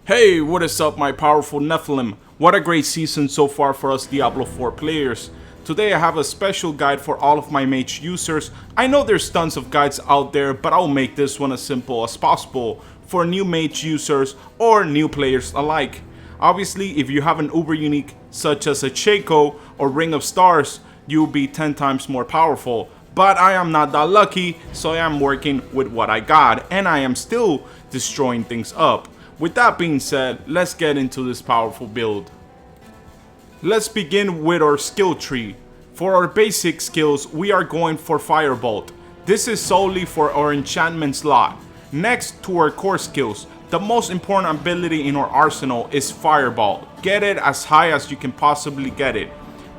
Hey, what is up my powerful Nephilim? What a great season so far for us Diablo 4 players. Today I have a special guide for all of my mage users. I know there's tons of guides out there, but I'll make this one as simple as possible for new mage users or new players alike. Obviously, if you have an uber unique such as a Shaco or Ring of Stars, you'll be 10 times more powerful. But I am not that lucky, so I am working with what I got, and I am still destroying things up. With that being said, let's get into this powerful build. Let's begin with our skill tree. For our basic skills, we are going for Firebolt. This is solely for our enchantment slot. Next to our core skills, the most important ability in our arsenal is Fireball. Get it as high as you can possibly get it.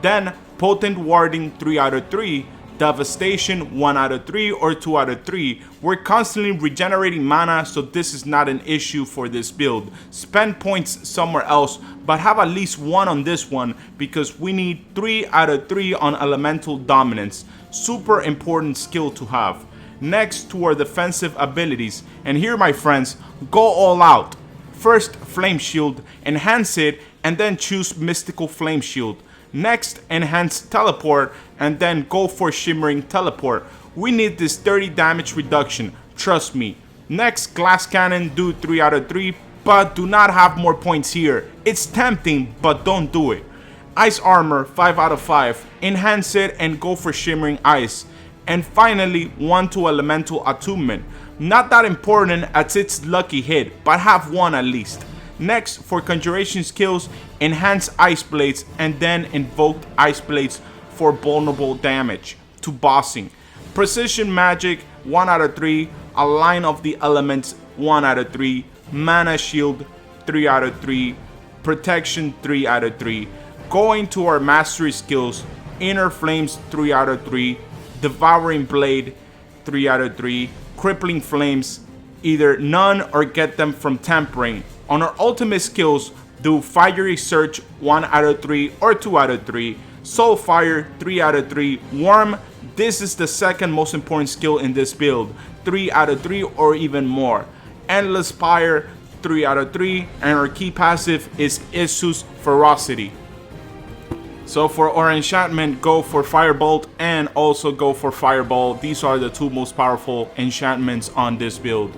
Then Potent Warding 3 out of 3, Devastation 1 out of 3 or 2 out of 3. We're constantly regenerating mana, so this is not an issue for this build. Spend points somewhere else, but have at least 1 on this one because we need 3 out of 3 on Elemental Dominance. Super important skill to have. Next to our defensive abilities, and here my friends, go all out. First Flame Shield, enhance it, and then choose Mystical Flame Shield. Next, enhance Teleport, and then go for Shimmering Teleport. We need this 30 damage reduction, trust me. Next, Glass Cannon, do 3 out of 3, but do not have more points here. It's tempting, but don't do it. Ice Armor, 5 out of 5, enhance it and go for Shimmering Ice. And finally, 1 to Elemental Attunement. Not that important as it's lucky hit, but have 1 at least. Next, for conjuration skills, enhance Ice Blades and then invoke Ice Blades for vulnerable damage to bossing. Precision Magic 1 out of 3, Align of the Elements 1 out of 3, Mana Shield 3 out of 3, Protection 3 out of 3. Going to our mastery skills, Inner Flames 3 out of 3, Devouring Blade 3 out of 3, Crippling Flames either none or get them from Tempering. On our ultimate skills, do Fiery Surge 1 out of 3 or 2 out of 3, Soul Fire 3 out of 3, Worm, this is the second most important skill in this build, 3 out of 3 or even more, Endless Fire 3 out of 3, and our key passive is Isu's Ferocity. So for our enchantment, go for Firebolt and also go for Fireball. These are the two most powerful enchantments on this build.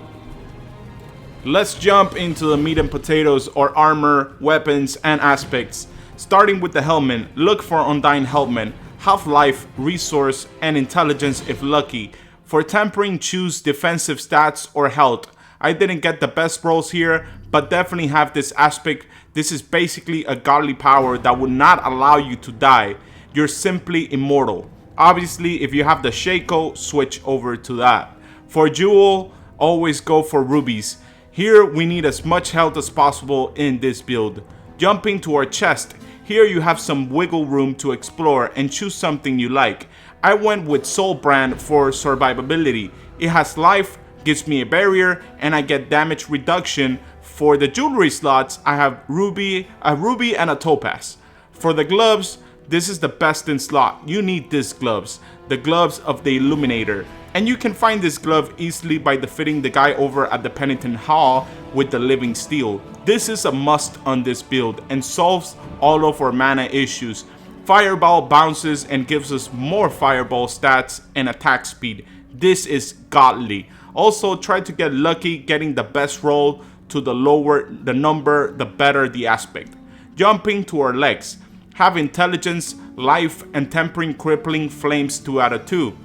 Let's jump into the meat and potatoes or armor, weapons, and aspects. Starting with the helmet, look for Undying Helmet, Half-Life, Resource, and Intelligence if lucky. For tempering, choose defensive stats or health. I didn't get the best rolls here, but definitely have this aspect. This is basically a godly power that would not allow you to die. You're simply immortal. Obviously, if you have the Shaco, switch over to that. For Jewel, always go for rubies. Here we need as much health as possible in this build. Jumping to our chest, here you have some wiggle room to explore and choose something you like. I went with Soul Brand for survivability. It has life, gives me a barrier, and I get damage reduction. For the jewelry slots, I have a ruby and a topaz. For the gloves, this is the best in slot. You need these gloves, the gloves of the Illuminator. And you can find this glove easily by defeating the guy over at the Penitent Hall with the Living Steel. This is a must on this build and solves all of our mana issues. Fireball bounces and gives us more fireball stats and attack speed. This is godly. Also try to get lucky getting the best roll. To the lower the number, the better the aspect. Jumping to our legs, have intelligence, life, and tempering crippling flames 2 out of 2.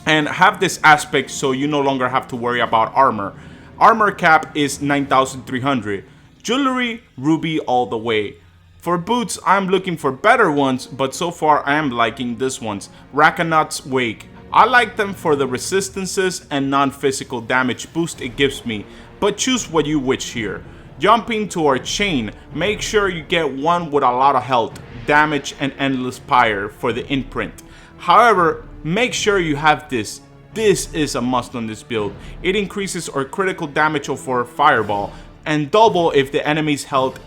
And have this aspect so you no longer have to worry about armor. Armor cap is 9,300. Jewelry, ruby all the way. For boots, I'm looking for better ones, but so far I am liking this ones. Rakanot's Wake. I like them for the resistances and non-physical damage boost it gives me, but choose what you wish here. Jumping to our chain, make sure you get one with a lot of health, damage, and endless fire for the imprint. However, make sure you have this. This is a must on this build. It increases our critical damage of our fireball and double if the enemy's health.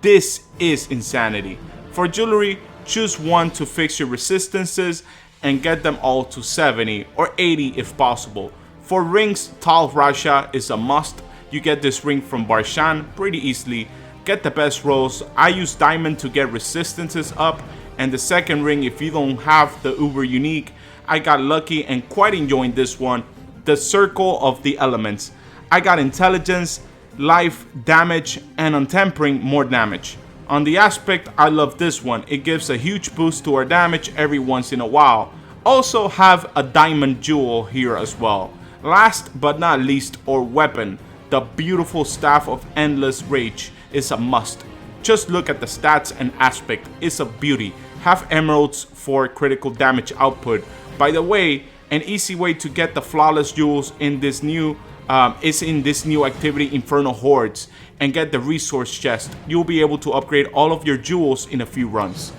This is insanity. For jewelry, choose one to fix your resistances and get them all to 70 or 80 if possible. For rings, Tal Rasha is a must. You get this ring from Barshan pretty easily. Get the best rolls. I use diamond to get resistances up, and the second ring, if you don't have the uber unique, I got lucky and quite enjoying this one, the circle of the elements. I got intelligence, life, damage, and on tempering, more damage. On the aspect, I love this one. It gives a huge boost to our damage every once in a while. Also have a diamond jewel here as well. Last but not least, our weapon, the beautiful staff of endless rage, is a must. Just look at the stats and aspect, it's a beauty. Have emeralds for critical damage output. By the way, an easy way to get the flawless jewels in this new activity, Infernal Hordes, and get the resource chest. You'll be able to upgrade all of your jewels in a few runs.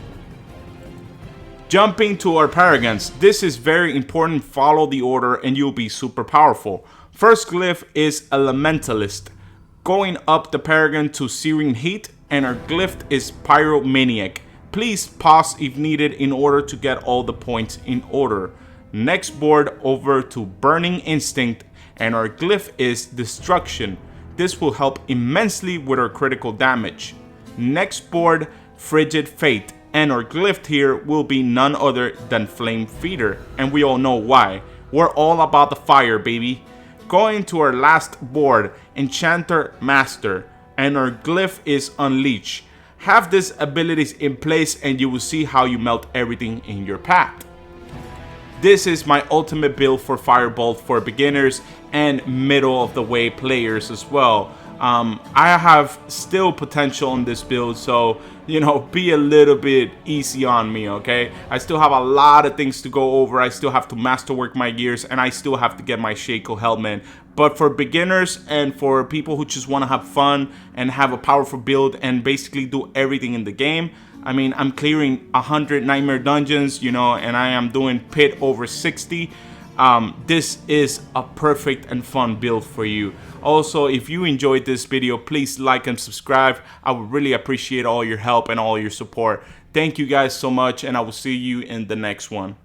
Jumping to our paragons, this is very important. Follow the order and you'll be super powerful. First glyph is Elementalist, going up the paragon to Searing Heat, and our glyph is Pyromaniac. Please pause if needed in order to get all the points in order. Next board over to Burning Instinct, and our glyph is Destruction. This will help immensely with our critical damage. Next board, Frigid Fate, and our glyph here will be none other than Flame Feeder, and we all know why. We're all about the fire, baby. Going to our last board, Enchanter Master, and our glyph is Unleash. Have these abilities in place and you will see how you melt everything in your path. This is my ultimate build for Firebolt for beginners and middle of the way players as well. I have still potential in this build, so be a little bit easy on me, okay? I still have a lot of things to go over. I still have to masterwork my gears, and I still have to get my Shaco helmet. But for beginners and for people who just want to have fun and have a powerful build and basically do everything in the game, I mean, I'm clearing 100 Nightmare Dungeons, and I am doing Pit over 60. This is a perfect and fun build for you. Also, if you enjoyed this video, please like and subscribe. I would really appreciate all your help and all your support. Thank you guys so much, and I will see you in the next one.